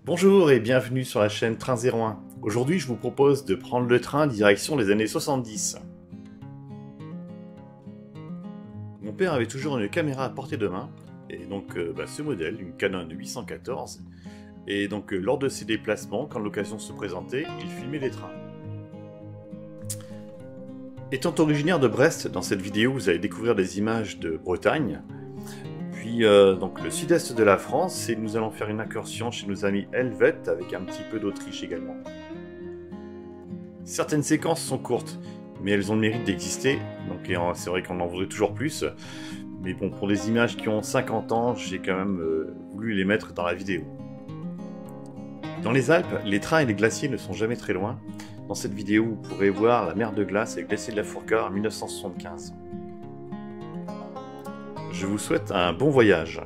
Bonjour et bienvenue sur la chaîne Train 01. Aujourd'hui, je vous propose de prendre le train direction les années 70. Mon père avait toujours une caméra à portée de main, et donc ce modèle, une Canon 814, et donc lors de ses déplacements, quand l'occasion se présentait, il filmait les trains. Étant originaire de Brest, dans cette vidéo vous allez découvrir des images de Bretagne, puis donc le sud-est de la France, et nous allons faire une incursion chez nos amis helvètes avec un petit peu d'Autriche également. Certaines séquences sont courtes, mais elles ont le mérite d'exister, donc c'est vrai qu'on en voudrait toujours plus, mais bon, pour des images qui ont 50 ans, j'ai quand même voulu les mettre dans la vidéo. Dans les Alpes, les trains et les glaciers ne sont jamais très loin. Dans cette vidéo, vous pourrez voir la mer de glace et le glacier de la Fourca en 1975. Je vous souhaite un bon voyage.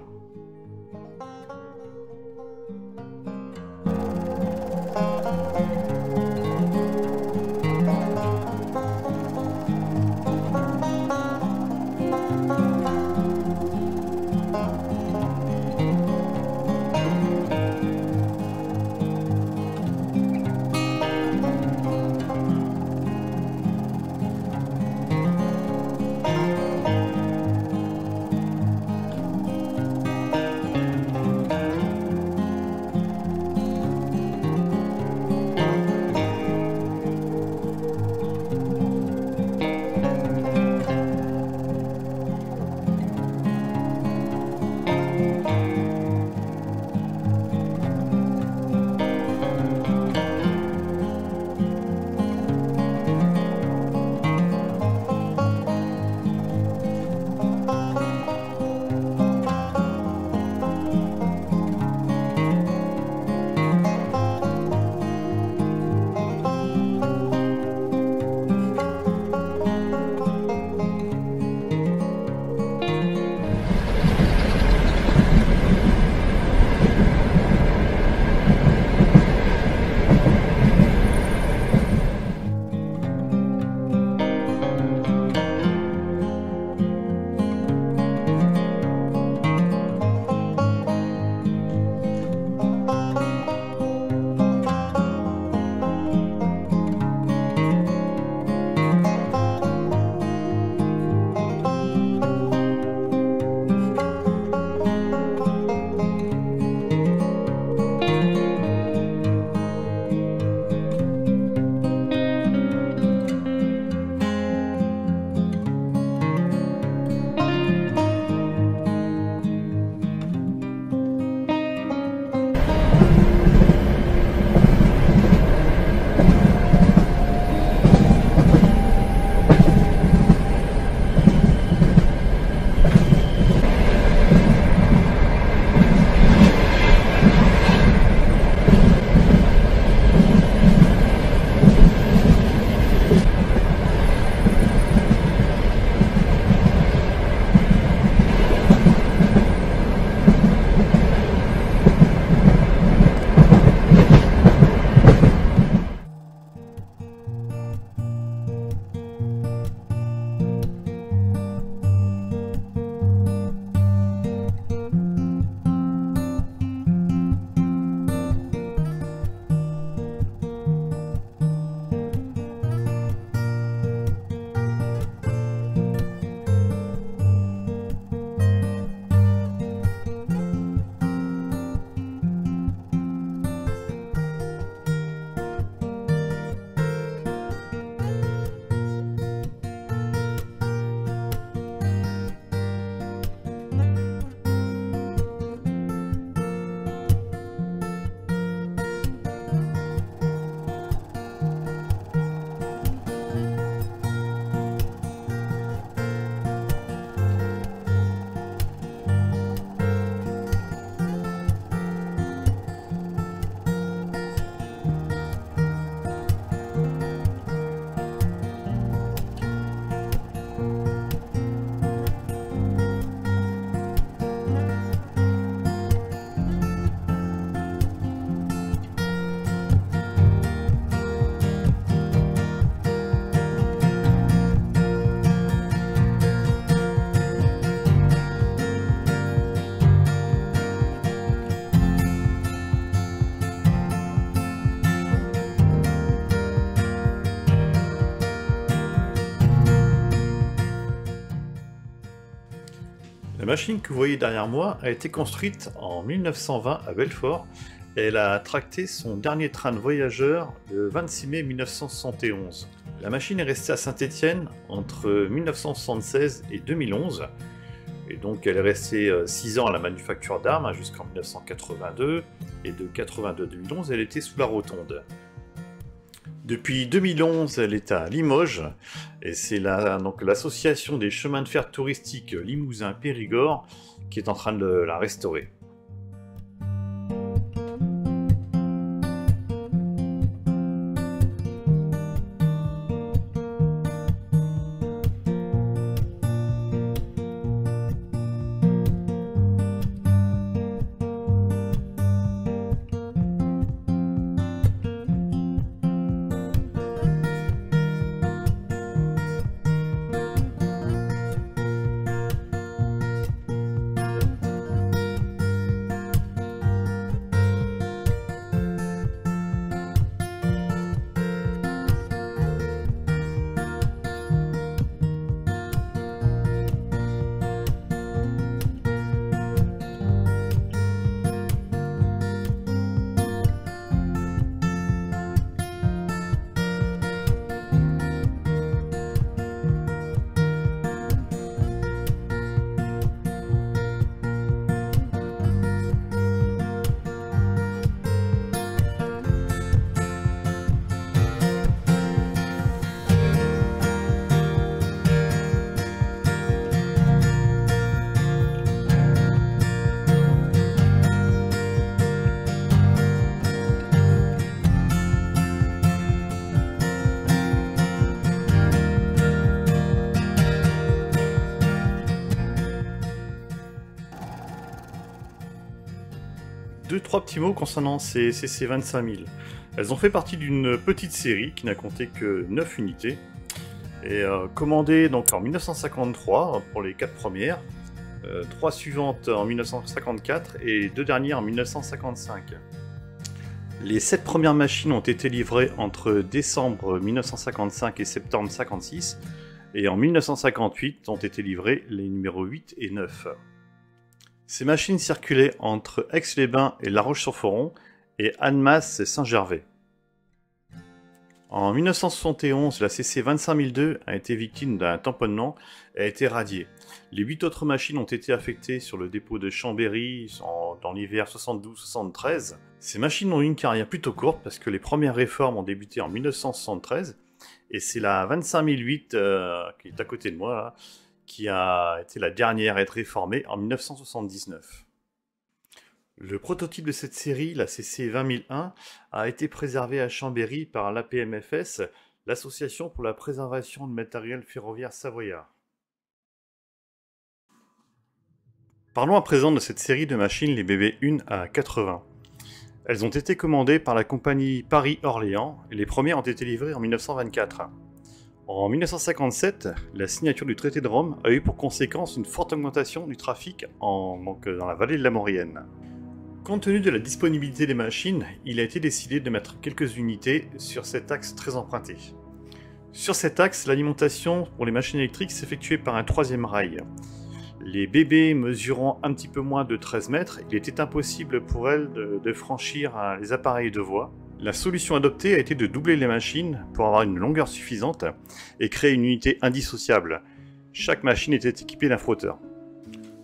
machine que vous voyez derrière moi a été construite en 1920 à Belfort et elle a tracté son dernier train de voyageurs le 26 mai 1971. La machine est restée à Saint-Étienne entre 1976 et 2011 et donc elle est restée 6 ans à la manufacture d'armes jusqu'en 1982 et de 82 à 2011 elle était sous la rotonde. Depuis 2011, elle est à Limoges, et c'est l'association des chemins de fer touristiques Limousin-Périgord qui est en train de la restaurer. Trois petits mots concernant ces CC 25000. Elles ont fait partie d'une petite série qui n'a compté que 9 unités et commandées donc en 1953 pour les 4 premières, 3 suivantes en 1954 et 2 dernières en 1955. Les 7 premières machines ont été livrées entre décembre 1955 et septembre 1956 et en 1958 ont été livrées les numéros 8 et 9. Ces machines circulaient entre Aix-les-Bains et La Roche-sur-Foron et Annemasse et Saint-Gervais. En 1971, la CC 25002 a été victime d'un tamponnement et a été radiée. Les 8 autres machines ont été affectées sur le dépôt de Chambéry dans l'hiver 72-73. Ces machines ont eu une carrière plutôt courte parce que les premières réformes ont débuté en 1973 et c'est la 25008 qui est à côté de moi là, qui a été la dernière à être réformée en 1979. Le prototype de cette série, la CC 20001, a été préservé à Chambéry par l'APMFS, l'Association pour la préservation de matériel ferroviaire savoyard. Parlons à présent de cette série de machines, les BB1 à 80. Elles ont été commandées par la compagnie Paris-Orléans et les premières ont été livrées en 1924. En 1957, la signature du traité de Rome a eu pour conséquence une forte augmentation du trafic dans la vallée de la Maurienne. Compte tenu de la disponibilité des machines, il a été décidé de mettre quelques unités sur cet axe très emprunté. Sur cet axe, l'alimentation pour les machines électriques s'effectuait par un troisième rail. Les bébés mesurant un petit peu moins de 13 mètres, il était impossible pour elles de franchir les appareils de voie. La solution adoptée a été de doubler les machines pour avoir une longueur suffisante et créer une unité indissociable. Chaque machine était équipée d'un frotteur.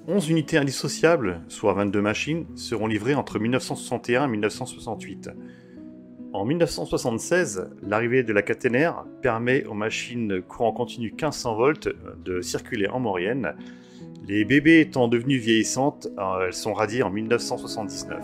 11 unités indissociables, soit 22 machines, seront livrées entre 1961 et 1968. En 1976, l'arrivée de la caténaire permet aux machines courant continu 1500 volts de circuler en Maurienne. Les bébés étant devenues vieillissantes, elles sont radiées en 1979.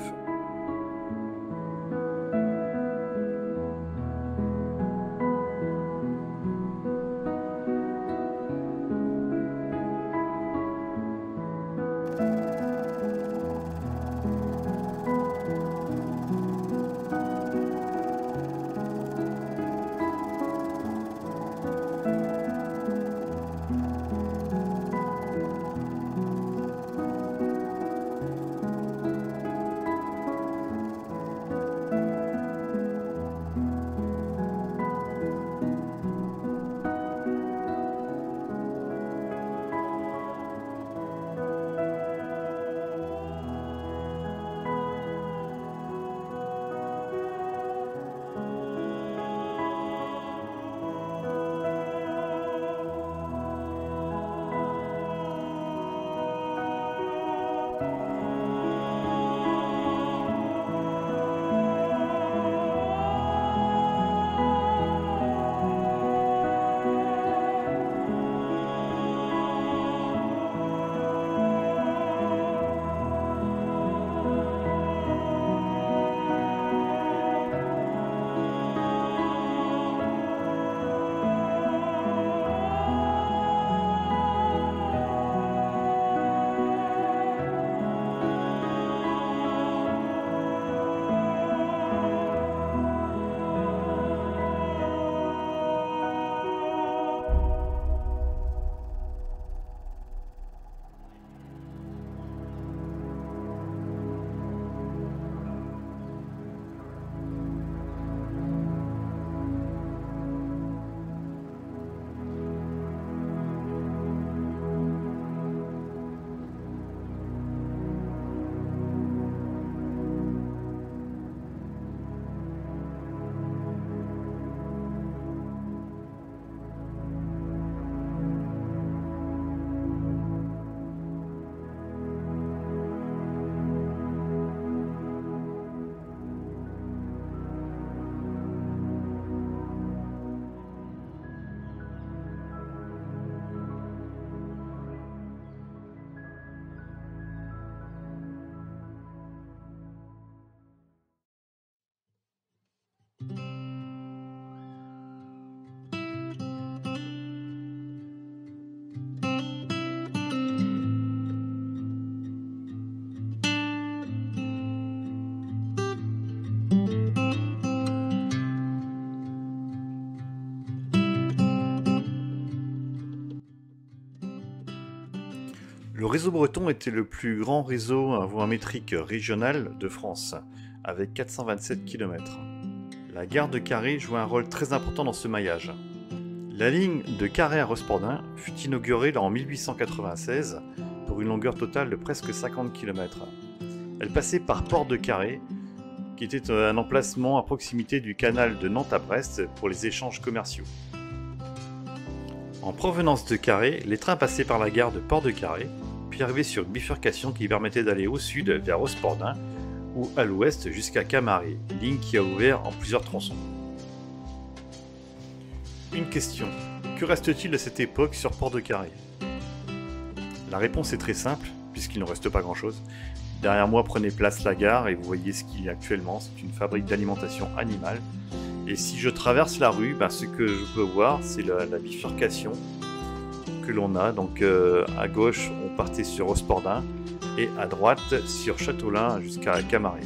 Le réseau breton était le plus grand réseau à voie métrique régional de France, avec 427 km. La gare de Carré jouait un rôle très important dans ce maillage. La ligne de Carré à Rospordin fut inaugurée en 1896 pour une longueur totale de presque 50 km. Elle passait par Port de Carré, qui était un emplacement à proximité du canal de Nantes à Brest pour les échanges commerciaux. En provenance de Carré, les trains passaient par la gare de Port de Carré, puis arrivaient sur une bifurcation qui permettait d'aller au sud vers Rospordin ou à l'ouest jusqu'à Camaret, ligne qui a ouvert en plusieurs tronçons. Une question. Que reste-t-il de cette époque sur Port de Carré? La réponse est très simple, puisqu'il ne reste pas grand-chose. Derrière moi prenez place la gare et vous voyez ce qu'il y a actuellement, c'est une fabrique d'alimentation animale. Et si je traverse la rue, ce que je peux voir c'est la bifurcation que l'on a. Donc à gauche on partait sur Rospordin et à droite sur Châteaulin jusqu'à Camaret.